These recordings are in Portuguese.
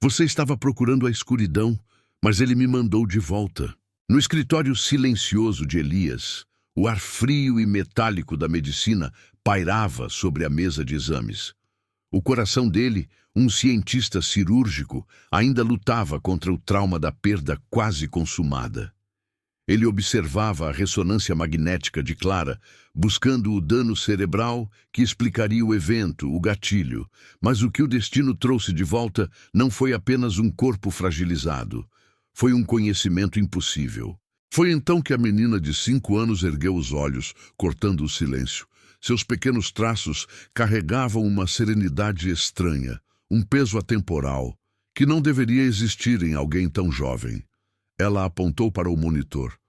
Você estava procurando a escuridão, mas ele me mandou de volta. No escritório silencioso de Elias, o ar frio e metálico da medicina pairava sobre a mesa de exames. O coração dele, um cientista cirúrgico, ainda lutava contra o trauma da perda quase consumada. Ele observava a ressonância magnética de Clara, buscando o dano cerebral que explicaria o evento, o gatilho. Mas o que o destino trouxe de volta não foi apenas um corpo fragilizado. Foi um conhecimento impossível. Foi então que a menina de 5 anos ergueu os olhos, cortando o silêncio. Seus pequenos traços carregavam uma serenidade estranha, um peso atemporal, que não deveria existir em alguém tão jovem. Ela apontou para o monitor.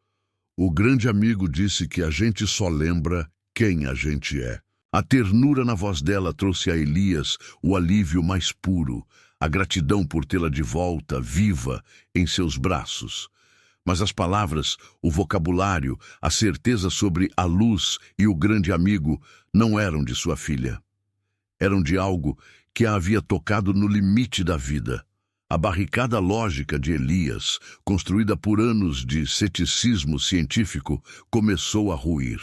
O grande amigo disse que a gente só lembra quem a gente é. A ternura na voz dela trouxe a Elias o alívio mais puro, a gratidão por tê-la de volta, viva, em seus braços. Mas as palavras, o vocabulário, a certeza sobre a luz e o grande amigo não eram de sua filha. Eram de algo que a havia tocado no limite da vida. A barricada lógica de Elias, construída por anos de ceticismo científico, começou a ruir.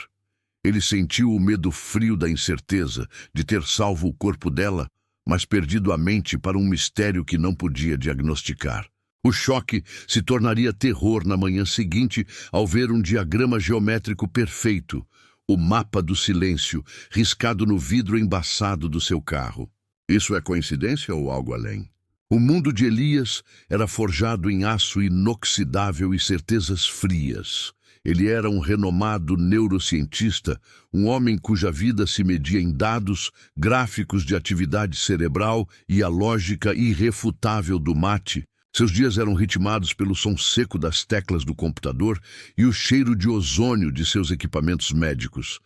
Ele sentiu o medo frio da incerteza de ter salvo o corpo dela, mas perdido a mente para um mistério que não podia diagnosticar. O choque se tornaria terror na manhã seguinte ao ver um diagrama geométrico perfeito, o mapa do silêncio, riscado no vidro embaçado do seu carro. Isso é coincidência ou algo além? O mundo de Elias era forjado em aço inoxidável e certezas frias. Ele era um renomado neurocientista, um homem cuja vida se media em dados, gráficos de atividade cerebral e a lógica irrefutável do mate. Seus dias eram ritmados pelo som seco das teclas do computador e o cheiro de ozônio de seus equipamentos médicos.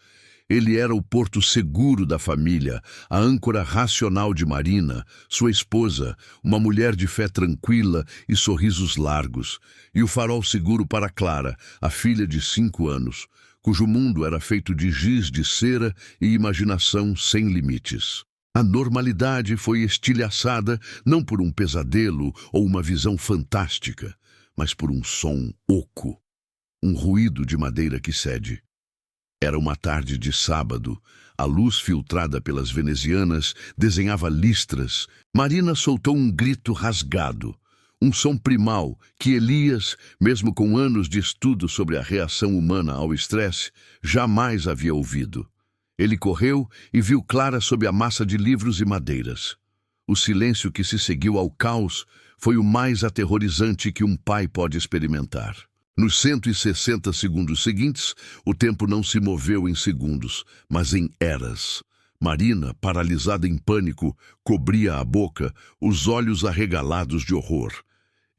Ele era o porto seguro da família, a âncora racional de Marina, sua esposa, uma mulher de fé tranquila e sorrisos largos, e o farol seguro para Clara, a filha de 5 anos, cujo mundo era feito de giz de cera e imaginação sem limites. A normalidade foi estilhaçada não por um pesadelo ou uma visão fantástica, mas por um som oco, um ruído de madeira que cede. Era uma tarde de sábado. A luz filtrada pelas venezianas desenhava listras. Marina soltou um grito rasgado, um som primal que Elias, mesmo com anos de estudo sobre a reação humana ao estresse, jamais havia ouvido. Ele correu e viu Clara sob a massa de livros e madeiras. O silêncio que se seguiu ao caos foi o mais aterrorizante que um pai pode experimentar. Nos 160 segundos seguintes, o tempo não se moveu em segundos, mas em eras. Marina, paralisada em pânico, cobria a boca, os olhos arregalados de horror.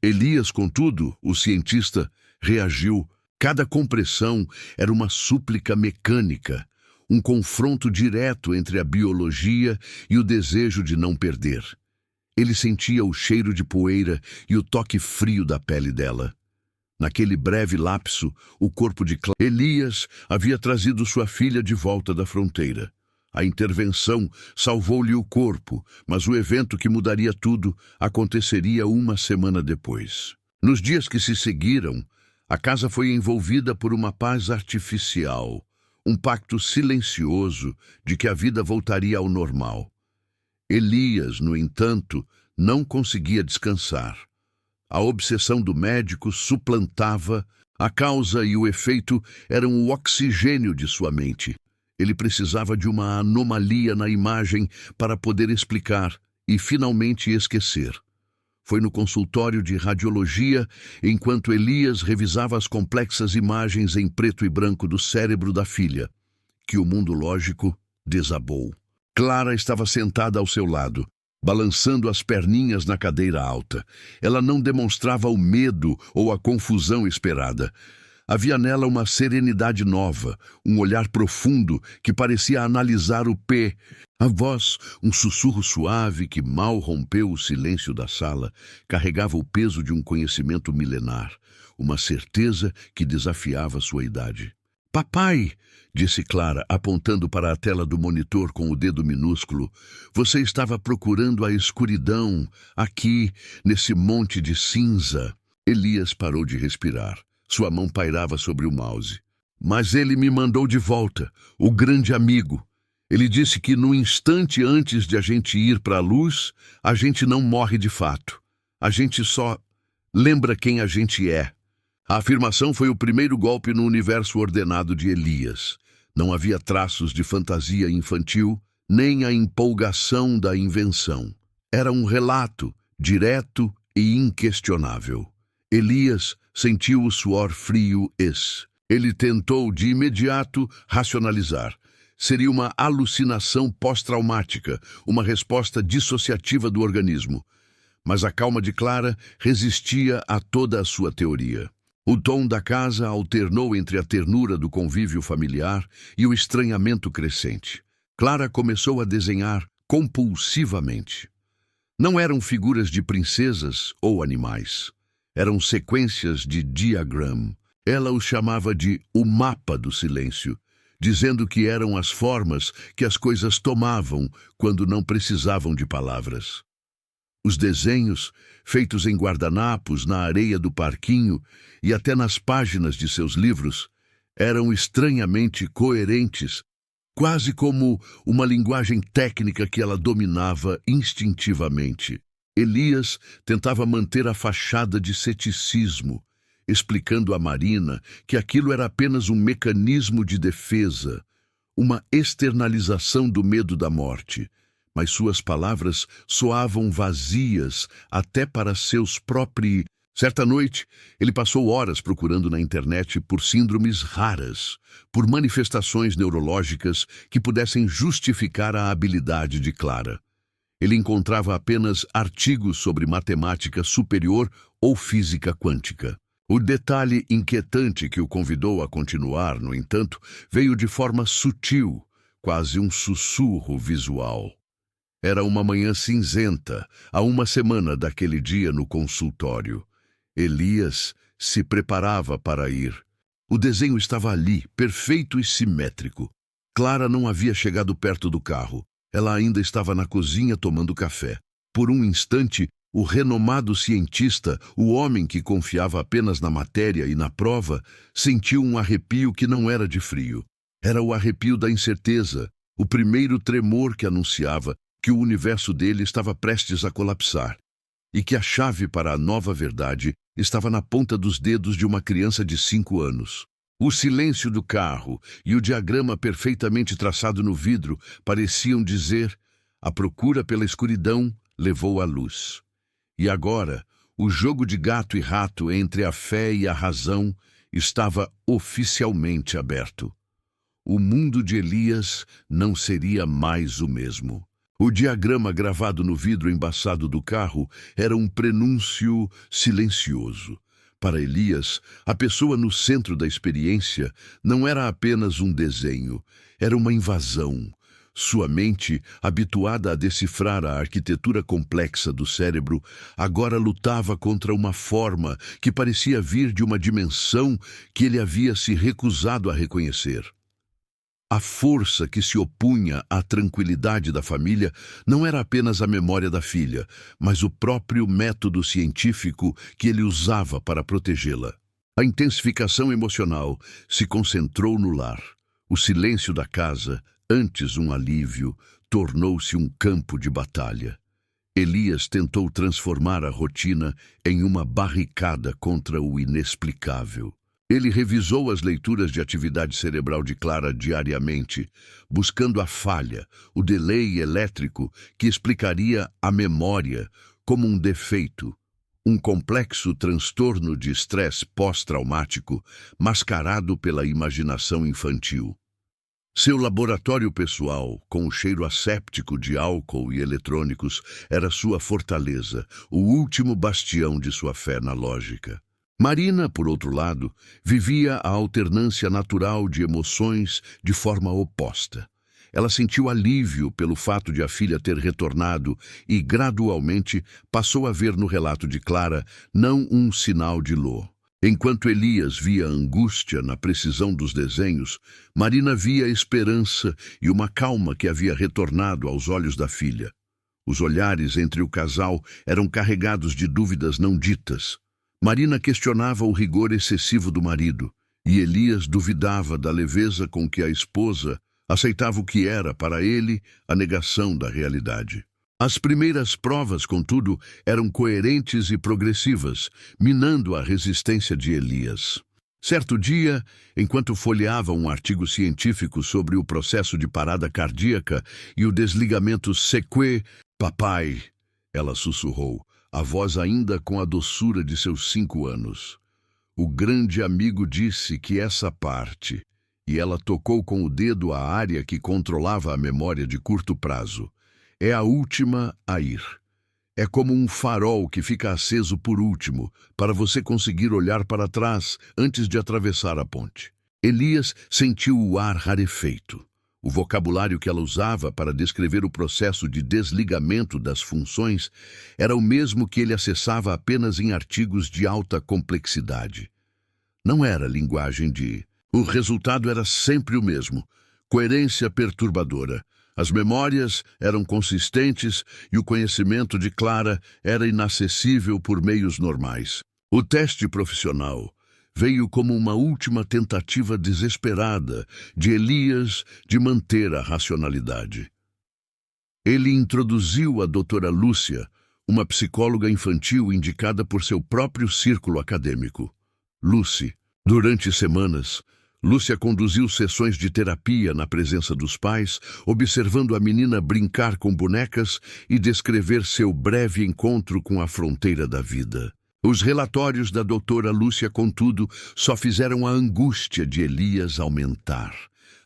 Elias, contudo, o cientista, reagiu. Cada compressão era uma súplica mecânica, um confronto direto entre a biologia e o desejo de não perder. Ele sentia o cheiro de poeira e o toque frio da pele dela. Naquele breve lapso, o corpo de Elias havia trazido sua filha de volta da fronteira. A intervenção salvou-lhe o corpo, mas o evento que mudaria tudo aconteceria uma semana depois. Nos dias que se seguiram, a casa foi envolvida por uma paz artificial, um pacto silencioso de que a vida voltaria ao normal. Elias, no entanto, não conseguia descansar. A obsessão do médico suplantava, a causa e o efeito eram o oxigênio de sua mente. Ele precisava de uma anomalia na imagem para poder explicar e finalmente esquecer. Foi no consultório de radiologia, enquanto Elias revisava as complexas imagens em preto e branco do cérebro da filha, que o mundo lógico desabou. Clara estava sentada ao seu lado, balançando as perninhas na cadeira alta. Ela não demonstrava o medo ou a confusão esperada. Havia nela uma serenidade nova, um olhar profundo que parecia analisar o P. A voz, um sussurro suave que mal rompeu o silêncio da sala, carregava o peso de um conhecimento milenar, uma certeza que desafiava sua idade. Papai, disse Clara, apontando para a tela do monitor com o dedo minúsculo, você estava procurando a escuridão, aqui, nesse monte de cinza. Elias parou de respirar. Sua mão pairava sobre o mouse. Mas ele me mandou de volta, o grande amigo. Ele disse que no instante antes de a gente ir para a luz, a gente não morre de fato. A gente só lembra quem a gente é. A afirmação foi o primeiro golpe no universo ordenado de Elias. Não havia traços de fantasia infantil, nem a empolgação da invenção. Era um relato, direto e inquestionável. Elias sentiu o suor frio. Ele tentou de imediato racionalizar. Seria uma alucinação pós-traumática, uma resposta dissociativa do organismo. Mas a calma de Clara resistia a toda a sua teoria. O tom da casa alternou entre a ternura do convívio familiar e o estranhamento crescente. Clara começou a desenhar compulsivamente. Não eram figuras de princesas ou animais. Eram sequências de diagram. Ela os chamava de o mapa do silêncio, dizendo que eram as formas que as coisas tomavam quando não precisavam de palavras. Os desenhos, feitos em guardanapos, na areia do parquinho e até nas páginas de seus livros, eram estranhamente coerentes, quase como uma linguagem técnica que ela dominava instintivamente. Elias tentava manter a fachada de ceticismo, explicando a Marina que aquilo era apenas um mecanismo de defesa, uma externalização do medo da morte. Mas suas palavras soavam vazias até para seus próprios. Certa noite, ele passou horas procurando na internet por síndromes raras, por manifestações neurológicas que pudessem justificar a habilidade de Clara. Ele encontrava apenas artigos sobre matemática superior ou física quântica. O detalhe inquietante que o convidou a continuar, no entanto, veio de forma sutil, quase um sussurro visual. Era uma manhã cinzenta, a uma semana daquele dia no consultório. Elias se preparava para ir. O desenho estava ali, perfeito e simétrico. Clara não havia chegado perto do carro. Ela ainda estava na cozinha tomando café. Por um instante, o renomado cientista, o homem que confiava apenas na matéria e na prova, sentiu um arrepio que não era de frio. Era o arrepio da incerteza, o primeiro tremor que anunciava que o universo dele estava prestes a colapsar e que a chave para a nova verdade estava na ponta dos dedos de uma criança de 5 anos. O silêncio do carro e o diagrama perfeitamente traçado no vidro pareciam dizer: a procura pela escuridão levou à luz. E agora, o jogo de gato e rato entre a fé e a razão estava oficialmente aberto. O mundo de Elias não seria mais o mesmo. O diagrama gravado no vidro embaçado do carro era um prenúncio silencioso. Para Elias, a pessoa no centro da experiência não era apenas um desenho, era uma invasão. Sua mente, habituada a decifrar a arquitetura complexa do cérebro, agora lutava contra uma forma que parecia vir de uma dimensão que ele havia se recusado a reconhecer. A força que se opunha à tranquilidade da família não era apenas a memória da filha, mas o próprio método científico que ele usava para protegê-la. A intensificação emocional se concentrou no lar. O silêncio da casa, antes um alívio, tornou-se um campo de batalha. Elias tentou transformar a rotina em uma barricada contra o inexplicável. Ele revisou as leituras de atividade cerebral de Clara diariamente, buscando a falha, o delay elétrico que explicaria a memória como um defeito, um complexo transtorno de estresse pós-traumático mascarado pela imaginação infantil. Seu laboratório pessoal, com o cheiro asséptico de álcool e eletrônicos, era sua fortaleza, o último bastião de sua fé na lógica. Marina, por outro lado, vivia a alternância natural de emoções de forma oposta. Ela sentiu alívio pelo fato de a filha ter retornado e, gradualmente, passou a ver no relato de Clara não um sinal de Lô. Enquanto Elias via a angústia na precisão dos desenhos, Marina via a esperança e uma calma que havia retornado aos olhos da filha. Os olhares entre o casal eram carregados de dúvidas não ditas. Marina questionava o rigor excessivo do marido, e Elias duvidava da leveza com que a esposa aceitava o que era, para ele, a negação da realidade. As primeiras provas, contudo, eram coerentes e progressivas, minando a resistência de Elias. Certo dia, enquanto folheava um artigo científico sobre o processo de parada cardíaca e o desligamento sequé, "Papai", ela sussurrou, a voz ainda com a doçura de seus 5 anos. O grande amigo disse que essa parte, e ela tocou com o dedo a área que controlava a memória de curto prazo, é a última a ir. É como um farol que fica aceso por último, para você conseguir olhar para trás antes de atravessar a ponte. Elias sentiu o ar rarefeito. O vocabulário que ela usava para descrever o processo de desligamento das funções era o mesmo que ele acessava apenas em artigos de alta complexidade. Não era linguagem de... O resultado era sempre o mesmo: coerência perturbadora. As memórias eram consistentes e o conhecimento de Clara era inacessível por meios normais. O teste profissional veio como uma última tentativa desesperada de Elias de manter a racionalidade. Ele introduziu a doutora Lúcia, uma psicóloga infantil indicada por seu próprio círculo acadêmico. Lucy. Durante semanas, Lúcia conduziu sessões de terapia na presença dos pais, observando a menina brincar com bonecas e descrever seu breve encontro com a fronteira da vida. Os relatórios da doutora Lúcia, contudo, só fizeram a angústia de Elias aumentar.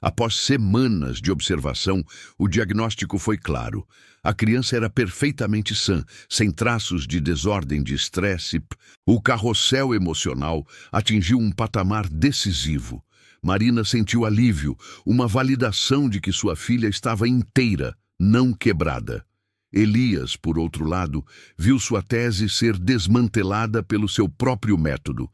Após semanas de observação, o diagnóstico foi claro. A criança era perfeitamente sã, sem traços de desordem de estresse. O carrossel emocional atingiu um patamar decisivo. Marina sentiu alívio, uma validação de que sua filha estava inteira, não quebrada. Elias, por outro lado, viu sua tese ser desmantelada pelo seu próprio método.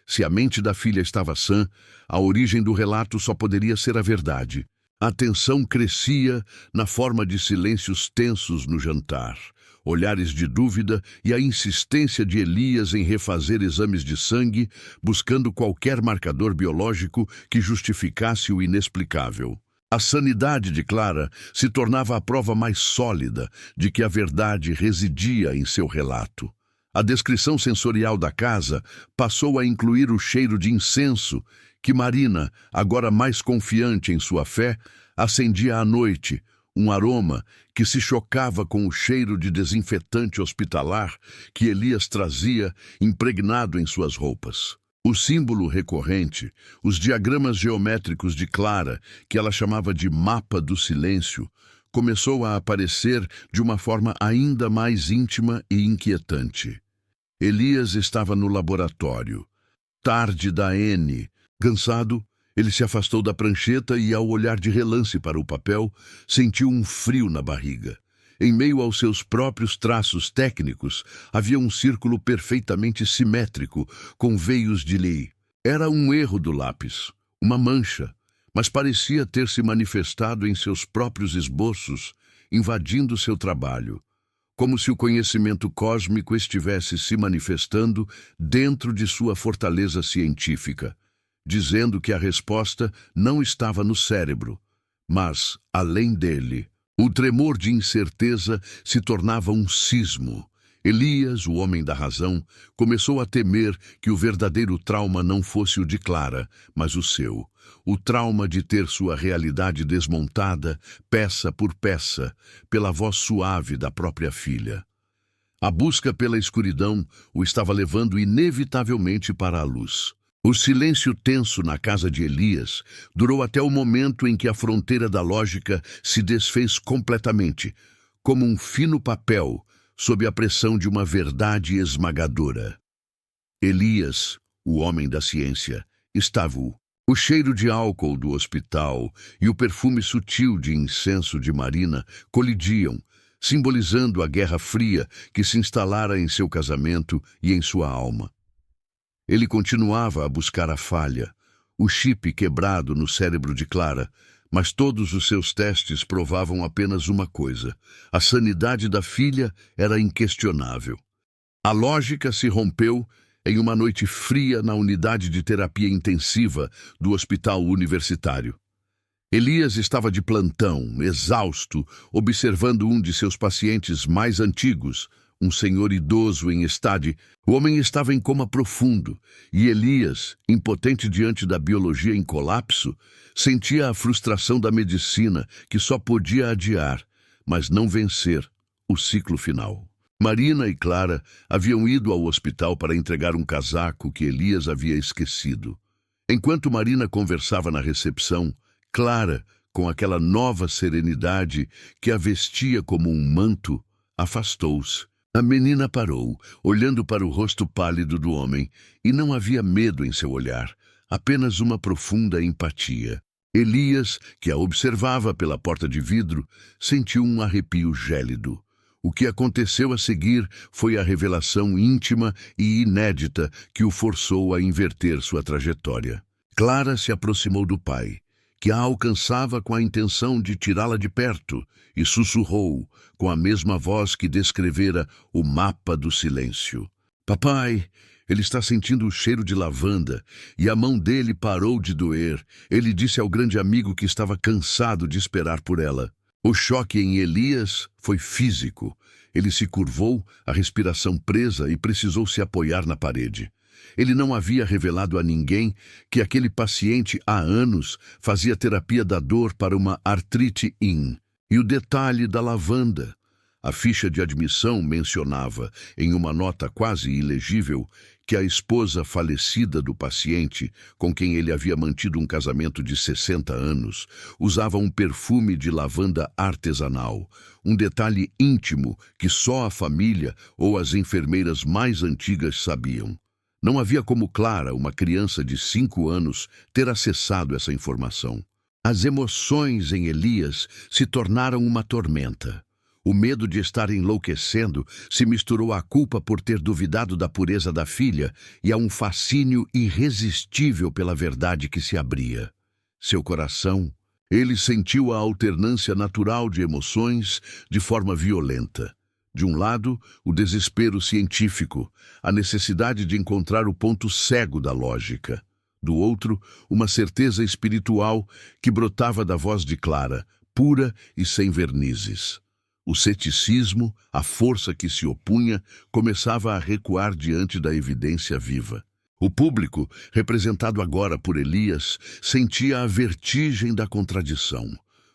Se a mente da filha estava sã, a origem do relato só poderia ser a verdade. A tensão crescia na forma de silêncios tensos no jantar, olhares de dúvida e a insistência de Elias em refazer exames de sangue, buscando qualquer marcador biológico que justificasse o inexplicável. A sanidade de Clara se tornava a prova mais sólida de que a verdade residia em seu relato. A descrição sensorial da casa passou a incluir o cheiro de incenso que Marina, agora mais confiante em sua fé, acendia à noite, um aroma que se chocava com o cheiro de desinfetante hospitalar que Elias trazia impregnado em suas roupas. O símbolo recorrente, os diagramas geométricos de Clara, que ela chamava de mapa do silêncio, começou a aparecer de uma forma ainda mais íntima e inquietante. Elias estava no laboratório. Tarde da N. Cansado, ele se afastou da prancheta e, ao olhar de relance para o papel, sentiu um frio na barriga. Em meio aos seus próprios traços técnicos, havia um círculo perfeitamente simétrico, com veios de lei. Era um erro do lápis, uma mancha, mas parecia ter se manifestado em seus próprios esboços, invadindo seu trabalho, como se o conhecimento cósmico estivesse se manifestando dentro de sua fortaleza científica, dizendo que a resposta não estava no cérebro, mas além dele. O tremor de incerteza se tornava um sismo. Elias, o homem da razão, começou a temer que o verdadeiro trauma não fosse o de Clara, mas o seu. O trauma de ter sua realidade desmontada, peça por peça, pela voz suave da própria filha. A busca pela escuridão o estava levando inevitavelmente para a luz. O silêncio tenso na casa de Elias durou até o momento em que a fronteira da lógica se desfez completamente, como um fino papel sob a pressão de uma verdade esmagadora. Elias, o homem da ciência, estava. O cheiro de álcool do hospital e o perfume sutil de incenso de Marina colidiam, simbolizando a guerra fria que se instalara em seu casamento e em sua alma. Ele continuava a buscar a falha, o chip quebrado no cérebro de Clara, mas todos os seus testes provavam apenas uma coisa: a sanidade da filha era inquestionável. A lógica se rompeu em uma noite fria na unidade de terapia intensiva do hospital universitário. Elias estava de plantão, exausto, observando um de seus pacientes mais antigos, um senhor idoso em estade. O homem estava em coma profundo e Elias, impotente diante da biologia em colapso, sentia a frustração da medicina que só podia adiar, mas não vencer, o ciclo final. Marina e Clara haviam ido ao hospital para entregar um casaco que Elias havia esquecido. Enquanto Marina conversava na recepção, Clara, com aquela nova serenidade que a vestia como um manto, afastou-se. A menina parou, olhando para o rosto pálido do homem, e não havia medo em seu olhar, apenas uma profunda empatia. Elias, que a observava pela porta de vidro, sentiu um arrepio gélido. O que aconteceu a seguir foi a revelação íntima e inédita que o forçou a inverter sua trajetória. Clara se aproximou do pai, que a alcançava com a intenção de tirá-la de perto, e sussurrou, com a mesma voz que descrevera o mapa do silêncio: "Papai, ele está sentindo o cheiro de lavanda, e a mão dele parou de doer." Ele disse ao grande amigo que estava cansado de esperar por ela. O choque em Elias foi físico. Ele se curvou, a respiração presa, e precisou se apoiar na parede. Ele não havia revelado a ninguém que aquele paciente há anos fazia terapia da dor para uma artrite in. E o detalhe da lavanda. A ficha de admissão mencionava, em uma nota quase ilegível, que a esposa falecida do paciente, com quem ele havia mantido um casamento de 60 anos, usava um perfume de lavanda artesanal, um detalhe íntimo que só a família ou as enfermeiras mais antigas sabiam. Não havia como Clara, uma criança de 5 anos, ter acessado essa informação. As emoções em Elias se tornaram uma tormenta. O medo de estar enlouquecendo se misturou à culpa por ter duvidado da pureza da filha e a um fascínio irresistível pela verdade que se abria. Seu coração, ele sentiu a alternância natural de emoções de forma violenta. De um lado, o desespero científico, a necessidade de encontrar o ponto cego da lógica. Do outro, uma certeza espiritual que brotava da voz de Clara, pura e sem vernizes. O ceticismo, a força que se opunha, começava a recuar diante da evidência viva. O público, representado agora por Elias, sentia a vertigem da contradição.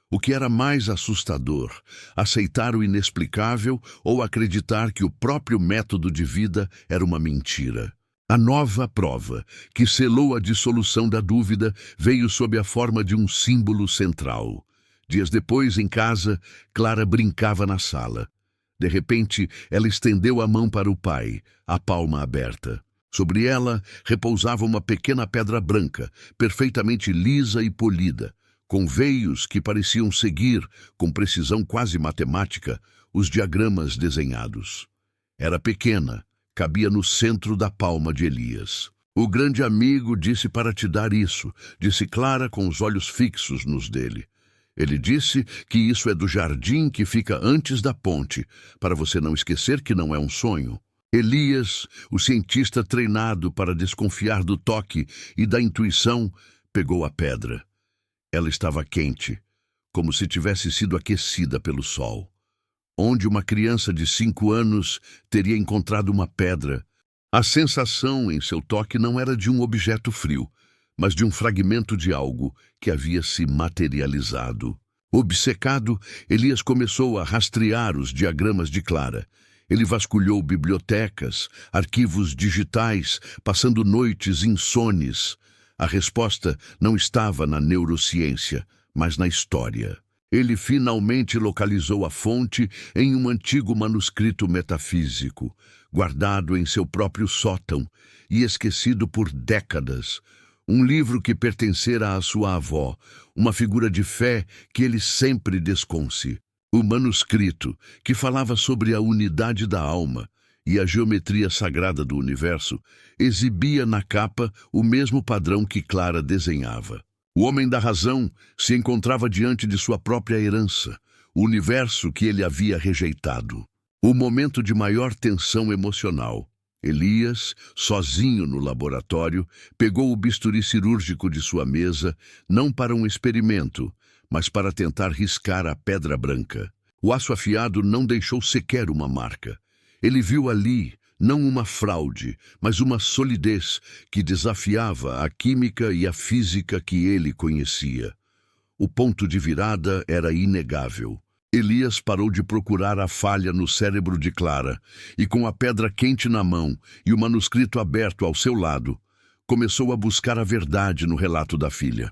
O que era mais assustador, aceitar o inexplicável ou acreditar que o próprio método de vida era uma mentira. A nova prova, que selou a dissolução da dúvida, veio sob a forma de um símbolo central. Dias depois, em casa, Clara brincava na sala. De repente, ela estendeu a mão para o pai, a palma aberta. Sobre ela repousava uma pequena pedra branca, perfeitamente lisa e polida, com veios que pareciam seguir, com precisão quase matemática, os diagramas desenhados. Era pequena, cabia no centro da palma de Elias. "O grande amigo disse para te dar isso", disse Clara com os olhos fixos nos dele. "Ele disse que isso é do jardim que fica antes da ponte, para você não esquecer que não é um sonho." Elias, o cientista treinado para desconfiar do toque e da intuição, pegou a pedra. Ela estava quente, como se tivesse sido aquecida pelo sol. Onde uma criança de 5 anos teria encontrado uma pedra? A sensação em seu toque não era de um objeto frio, mas de um fragmento de algo que havia se materializado. Obcecado, Elias começou a rastrear os diagramas de Clara. Ele vasculhou bibliotecas, arquivos digitais, passando noites insones. A resposta não estava na neurociência, mas na história. Ele finalmente localizou a fonte em um antigo manuscrito metafísico, guardado em seu próprio sótão e esquecido por décadas. Um livro que pertencera à sua avó, uma figura de fé que ele sempre desconce. O manuscrito, que falava sobre a unidade da alma e a geometria sagrada do universo, exibia na capa o mesmo padrão que Clara desenhava. O homem da razão se encontrava diante de sua própria herança, o universo que ele havia rejeitado. O momento de maior tensão emocional. Elias, sozinho no laboratório, pegou o bisturi cirúrgico de sua mesa, não para um experimento, mas para tentar riscar a pedra branca. O aço afiado não deixou sequer uma marca. Ele viu ali, não uma fraude, mas uma solidez que desafiava a química e a física que ele conhecia. O ponto de virada era inegável. Elias parou de procurar a falha no cérebro de Clara e, com a pedra quente na mão e o manuscrito aberto ao seu lado, começou a buscar a verdade no relato da filha.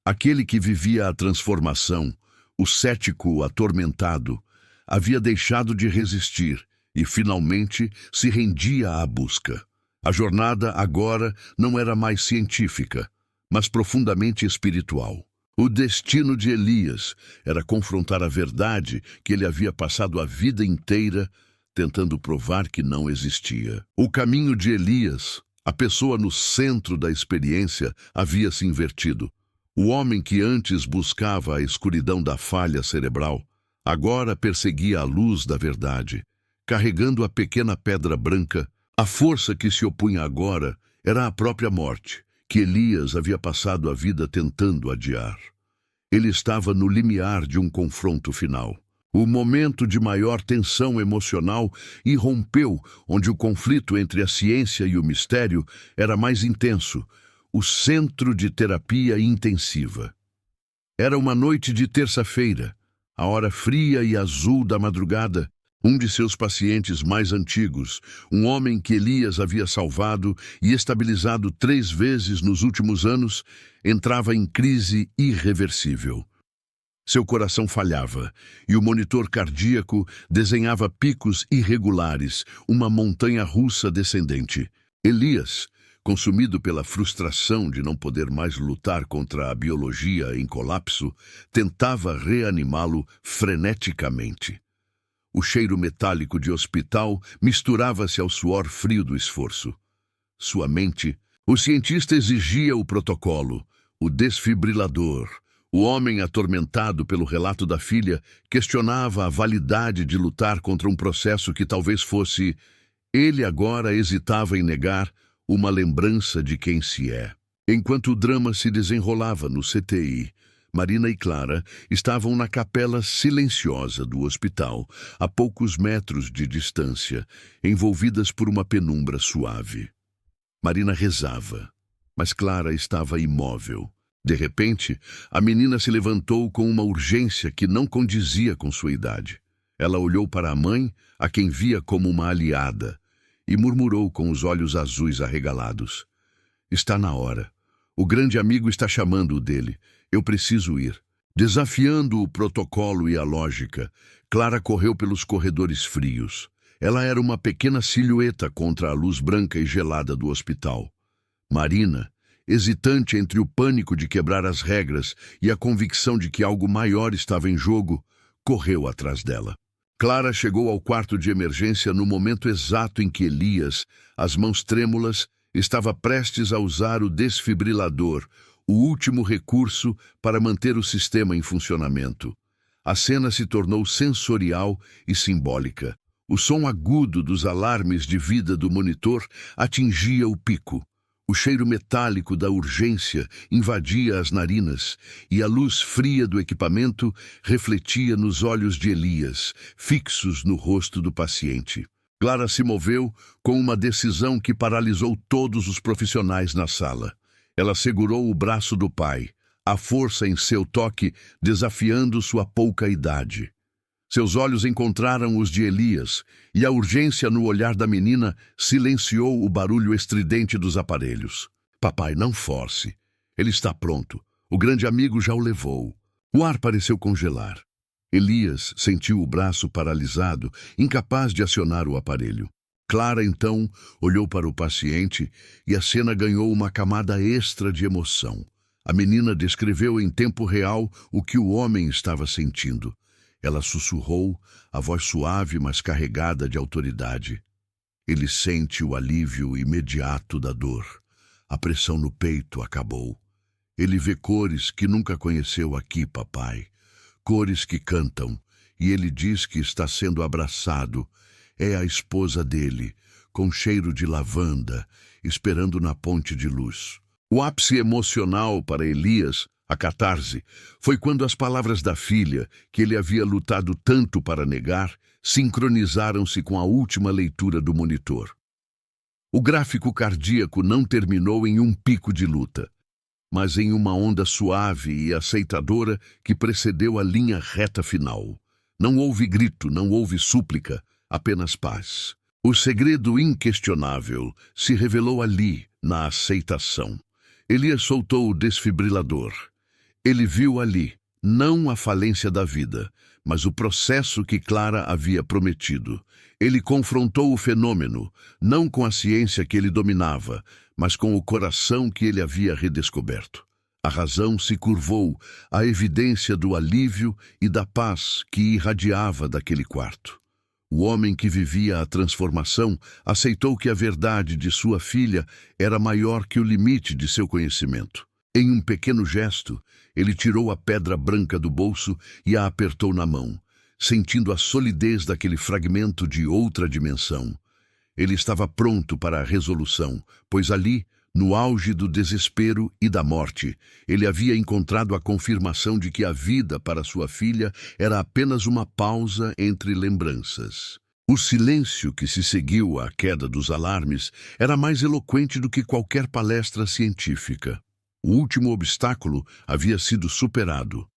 Aquele que vivia a transformação, o cético atormentado, havia deixado de resistir e, finalmente, se rendia à busca. A jornada, agora, não era mais científica, mas profundamente espiritual. O destino de Elias era confrontar a verdade que ele havia passado a vida inteira tentando provar que não existia. O caminho de Elias, a pessoa no centro da experiência, havia se invertido. O homem que antes buscava a escuridão da falha cerebral, agora perseguia a luz da verdade, carregando a pequena pedra branca. A força que se opunha agora era a própria morte, que Elias havia passado a vida tentando adiar. Ele estava no limiar de um confronto final. O momento de maior tensão emocional irrompeu, onde o conflito entre a ciência e o mistério era mais intenso, o centro de terapia intensiva. Era uma noite de terça-feira, a hora fria e azul da madrugada. Um de seus pacientes mais antigos, um homem que Elias havia salvado e estabilizado 3 vezes nos últimos anos, entrava em crise irreversível. Seu coração falhava e o monitor cardíaco desenhava picos irregulares, uma montanha-russa descendente. Elias, consumido pela frustração de não poder mais lutar contra a biologia em colapso, tentava reanimá-lo freneticamente. O cheiro metálico de hospital misturava-se ao suor frio do esforço. Sua mente, o cientista exigia o protocolo, o desfibrilador. O homem, atormentado pelo relato da filha, questionava a validade de lutar contra um processo que talvez fosse... Ele agora hesitava em negar uma lembrança de quem se é. Enquanto o drama se desenrolava no CTI, Marina e Clara estavam na capela silenciosa do hospital, a poucos metros de distância, envolvidas por uma penumbra suave. Marina rezava, mas Clara estava imóvel. De repente, a menina se levantou com uma urgência que não condizia com sua idade. Ela olhou para a mãe, a quem via como uma aliada, e murmurou com os olhos azuis arregalados: "Está na hora. O grande amigo está chamando o dele. Eu preciso ir." Desafiando o protocolo e a lógica, Clara correu pelos corredores frios. Ela era uma pequena silhueta contra a luz branca e gelada do hospital. Marina, hesitante entre o pânico de quebrar as regras e a convicção de que algo maior estava em jogo, correu atrás dela. Clara chegou ao quarto de emergência no momento exato em que Elias, as mãos trêmulas, estava prestes a usar o desfibrilador, o último recurso para manter o sistema em funcionamento. A cena se tornou sensorial e simbólica. O som agudo dos alarmes de vida do monitor atingia o pico. O cheiro metálico da urgência invadia as narinas e a luz fria do equipamento refletia nos olhos de Elias, fixos no rosto do paciente. Clara se moveu com uma decisão que paralisou todos os profissionais na sala. Ela segurou o braço do pai, a força em seu toque desafiando sua pouca idade. Seus olhos encontraram os de Elias, e a urgência no olhar da menina silenciou o barulho estridente dos aparelhos. "Papai, não force. Ele está pronto. O grande amigo já o levou." O ar pareceu congelar. Elias sentiu o braço paralisado, incapaz de acionar o aparelho. Clara, então, olhou para o paciente e a cena ganhou uma camada extra de emoção. A menina descreveu em tempo real o que o homem estava sentindo. Ela sussurrou, a voz suave, mas carregada de autoridade. Ele sente o alívio imediato da dor. A pressão no peito acabou. Ele vê cores que nunca conheceu aqui, papai. Cores que cantam, e ele diz que está sendo abraçado. É a esposa dele, com cheiro de lavanda, esperando na ponte de luz. O ápice emocional para Elias, a catarse, foi quando as palavras da filha, que ele havia lutado tanto para negar, sincronizaram-se com a última leitura do monitor. O gráfico cardíaco não terminou em um pico de luta, mas em uma onda suave e aceitadora que precedeu a linha reta final. Não houve grito, não houve súplica, apenas paz. O segredo inquestionável se revelou ali, na aceitação. Elias soltou o desfibrilador. Ele viu ali, não a falência da vida, mas o processo que Clara havia prometido. Ele confrontou o fenômeno, não com a ciência que ele dominava, mas com o coração que ele havia redescoberto. A razão se curvou à evidência do alívio e da paz que irradiava daquele quarto. O homem que vivia a transformação aceitou que a verdade de sua filha era maior que o limite de seu conhecimento. Em um pequeno gesto, ele tirou a pedra branca do bolso e a apertou na mão, sentindo a solidez daquele fragmento de outra dimensão. Ele estava pronto para a resolução, pois ali, no auge do desespero e da morte, ele havia encontrado a confirmação de que a vida para sua filha era apenas uma pausa entre lembranças. O silêncio que se seguiu à queda dos alarmes era mais eloquente do que qualquer palestra científica. O último obstáculo havia sido superado.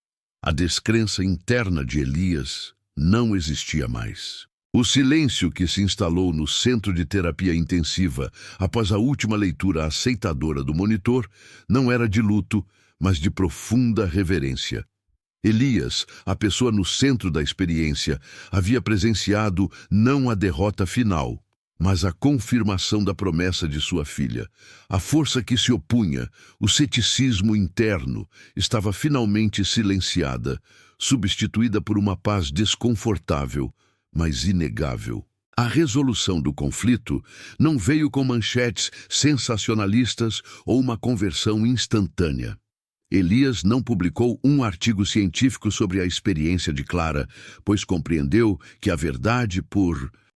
A descrença interna de Elias não existia mais. O silêncio que se instalou no centro de terapia intensiva após a última leitura aceitadora do monitor não era de luto, mas de profunda reverência. Elias, a pessoa no centro da experiência, havia presenciado não a derrota final, mas a confirmação da promessa de sua filha. A força que se opunha, o ceticismo interno, estava finalmente silenciada, substituída por uma paz desconfortável, mas inegável. A resolução do conflito não veio com manchetes sensacionalistas ou uma conversão instantânea. Elias não publicou um artigo científico sobre a experiência de Clara, pois compreendeu que a verdade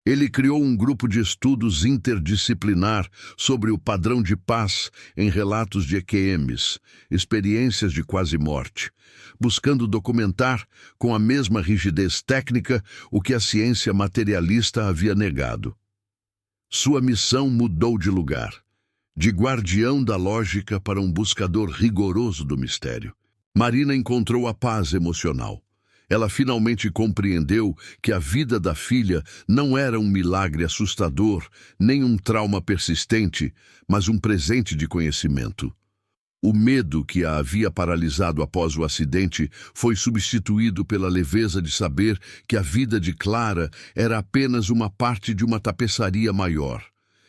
Ele criou um grupo de estudos interdisciplinar sobre o padrão de paz em relatos de EQMs, experiências de quase morte, buscando documentar com a mesma rigidez técnica o que a ciência materialista havia negado. Sua missão mudou de lugar, de guardião da lógica para um buscador rigoroso do mistério. Marina encontrou a paz emocional. Ela finalmente compreendeu que a vida da filha não era um milagre assustador, nem um trauma persistente, mas um presente de conhecimento. O medo que a havia paralisado após o acidente foi substituído pela leveza de saber que a vida de Clara era apenas uma parte de uma tapeçaria maior.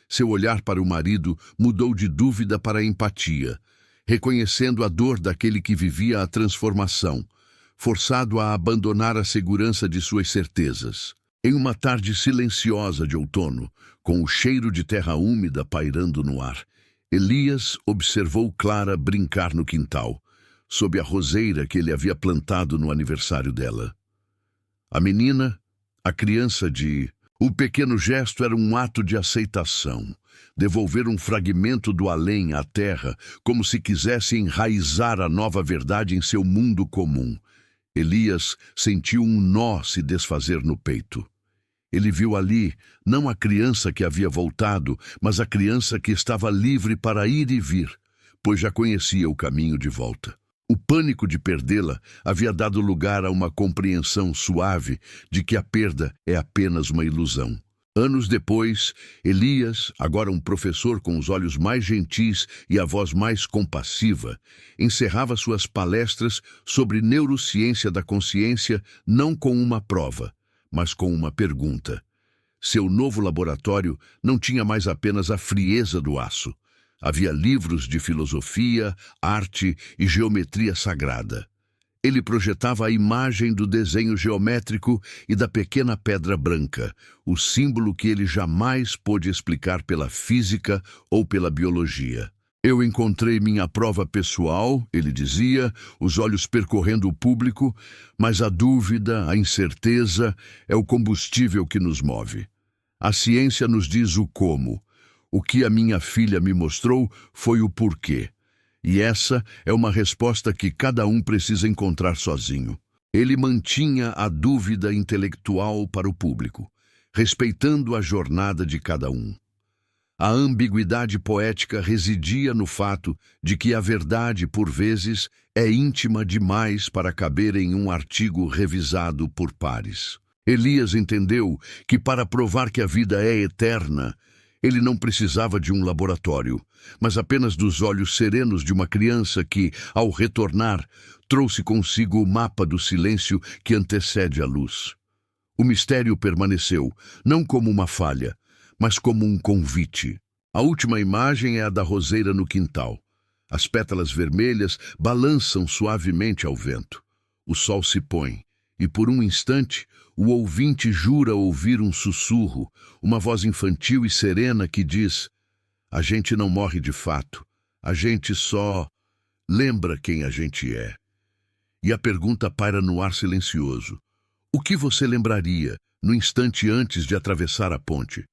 Seu olhar para o marido mudou de dúvida para empatia, reconhecendo a dor daquele que vivia a transformação, forçado a abandonar a segurança de suas certezas. Em uma tarde silenciosa de outono, com o cheiro de terra úmida pairando no ar, Elias observou Clara brincar no quintal, sob a roseira que ele havia plantado no aniversário dela. A menina, a criança O pequeno gesto era um ato de aceitação, devolver um fragmento do além à terra, como se quisesse enraizar a nova verdade em seu mundo comum. Elias sentiu um nó se desfazer no peito. Ele viu ali, não a criança que havia voltado, mas a criança que estava livre para ir e vir, pois já conhecia o caminho de volta. O pânico de perdê-la havia dado lugar a uma compreensão suave de que a perda é apenas uma ilusão. Anos depois, Elias, agora um professor com os olhos mais gentis e a voz mais compassiva, encerrava suas palestras sobre neurociência da consciência não com uma prova, mas com uma pergunta. Seu novo laboratório não tinha mais apenas a frieza do aço. Havia livros de filosofia, arte e geometria sagrada. Ele projetava a imagem do desenho geométrico e da pequena pedra branca, o símbolo que ele jamais pôde explicar pela física ou pela biologia. Eu encontrei minha prova pessoal, ele dizia, os olhos percorrendo o público, mas a dúvida, a incerteza, é o combustível que nos move. A ciência nos diz o como. O que a minha filha me mostrou foi o porquê. E essa é uma resposta que cada um precisa encontrar sozinho. Ele mantinha a dúvida intelectual para o público, respeitando a jornada de cada um. A ambiguidade poética residia no fato de que a verdade, por vezes, é íntima demais para caber em um artigo revisado por pares. Elias entendeu que, para provar que a vida é eterna, ele não precisava de um laboratório, mas apenas dos olhos serenos de uma criança que, ao retornar, trouxe consigo o mapa do silêncio que antecede a luz. O mistério permaneceu, não como uma falha, mas como um convite. A última imagem é a da roseira no quintal. As pétalas vermelhas balançam suavemente ao vento. O sol se põe, e por um instante, o ouvinte jura ouvir um sussurro, uma voz infantil e serena que diz: a gente não morre de fato, a gente só lembra quem a gente é. E a pergunta paira no ar silencioso: o que você lembraria no instante antes de atravessar a ponte?